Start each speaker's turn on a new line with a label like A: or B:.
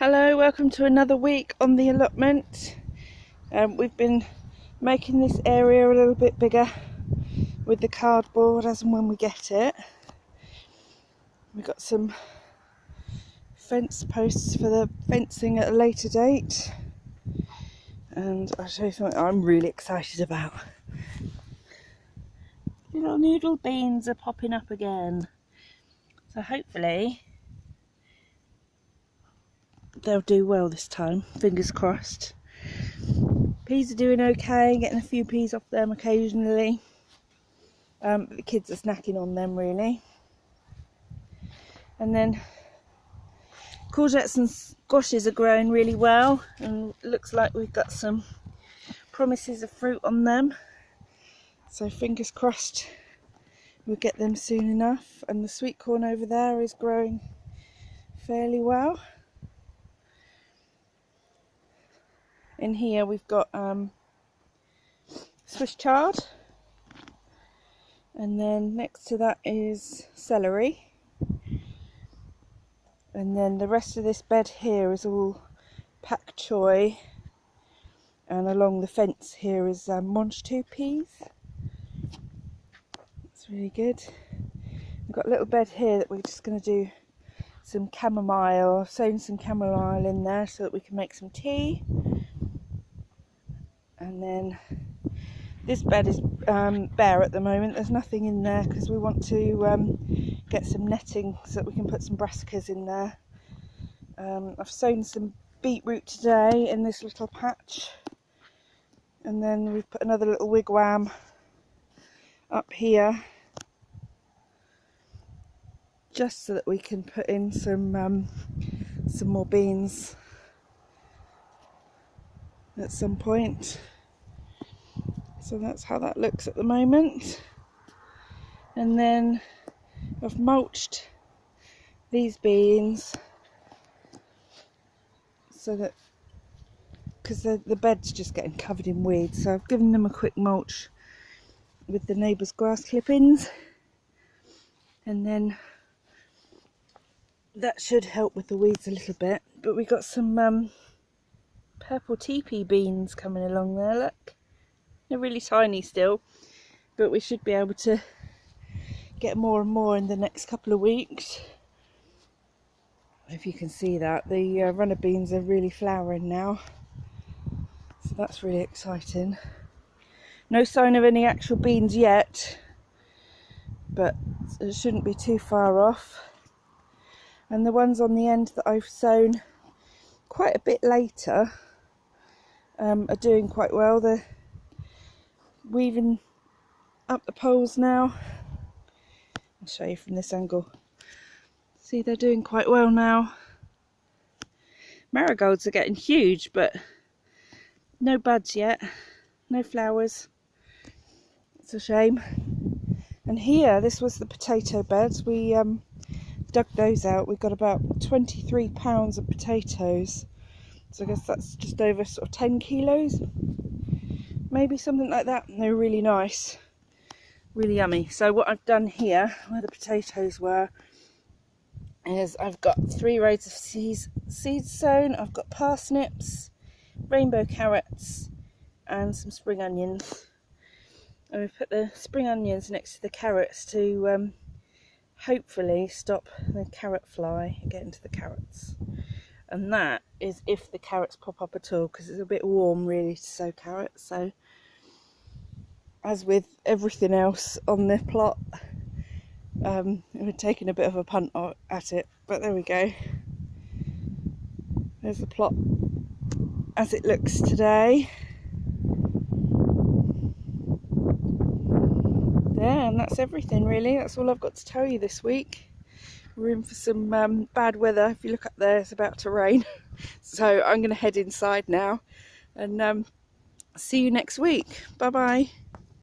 A: Hello, welcome to another week on the allotment. We've been making this area a little bit bigger with the cardboard as and when we get it. We've got some fence posts for the fencing at a later date, and I'll show you something I'm really excited about. Little noodle beans are popping up again, so hopefully they'll do well this time, fingers crossed. Peas are doing okay, getting a few peas off them occasionally. But the kids are snacking on them really. And then courgettes and squashes are growing really well, and it looks like we've got some promises of fruit on them. So fingers crossed we'll get them soon enough. And the sweet corn over there is growing fairly well. In here we've got Swiss chard, and then next to that is celery, and then the rest of this bed here is all pak choy, and along the fence here is monge peas. That's really good. We've got a little bed here that we're just going to do some chamomile. I've sown some chamomile in there so that we can make some tea. And then this bed is bare at the moment. There's nothing in there because we want to get some netting so that we can put some brassicas in there. I've sown some beetroot today in this little patch, and then we've put another little wigwam up here just so that we can put in some more beans at some point. So that's how that looks at the moment. And then I've mulched these beans so that, because the bed's just getting covered in weeds, so I've given them a quick mulch with the neighbour's grass clippings, and then that should help with the weeds a little bit. But we got some purple teepee beans coming along there, look. They're really tiny still, but we should be able to get more and more in the next couple of weeks. If you can see that, the runner beans are really flowering now, so that's really exciting. No sign of any actual beans yet, but it shouldn't be too far off. And the ones on the end that I've sown quite a bit later are doing quite well. They're weaving up the poles now. I'll show you from this angle. See, they're doing quite well now. Marigolds are getting huge, but no buds yet, no flowers. It's a shame. And here, this was the potato beds. We dug those out. We got about 23 pounds of potatoes. So I guess that's just over sort of 10 kilos. Maybe something like that. And they're really nice, really yummy. So what I've done here, where the potatoes were, is I've got 3 rows of seeds sown. I've got parsnips, rainbow carrots, and some spring onions. And we've put the spring onions next to the carrots to hopefully stop the carrot fly and get into the carrots. And that is if the carrots pop up at all, because it's a bit warm really to sow carrots. So as with everything else on the plot, we're taking a bit of a punt at it, but there we go. There's the plot as it looks today. There, and that's everything really. That's all I've got to tell you this week. We're in for some bad weather. If you look up there, it's about to rain. So I'm going to head inside now, and see you next week. Bye bye.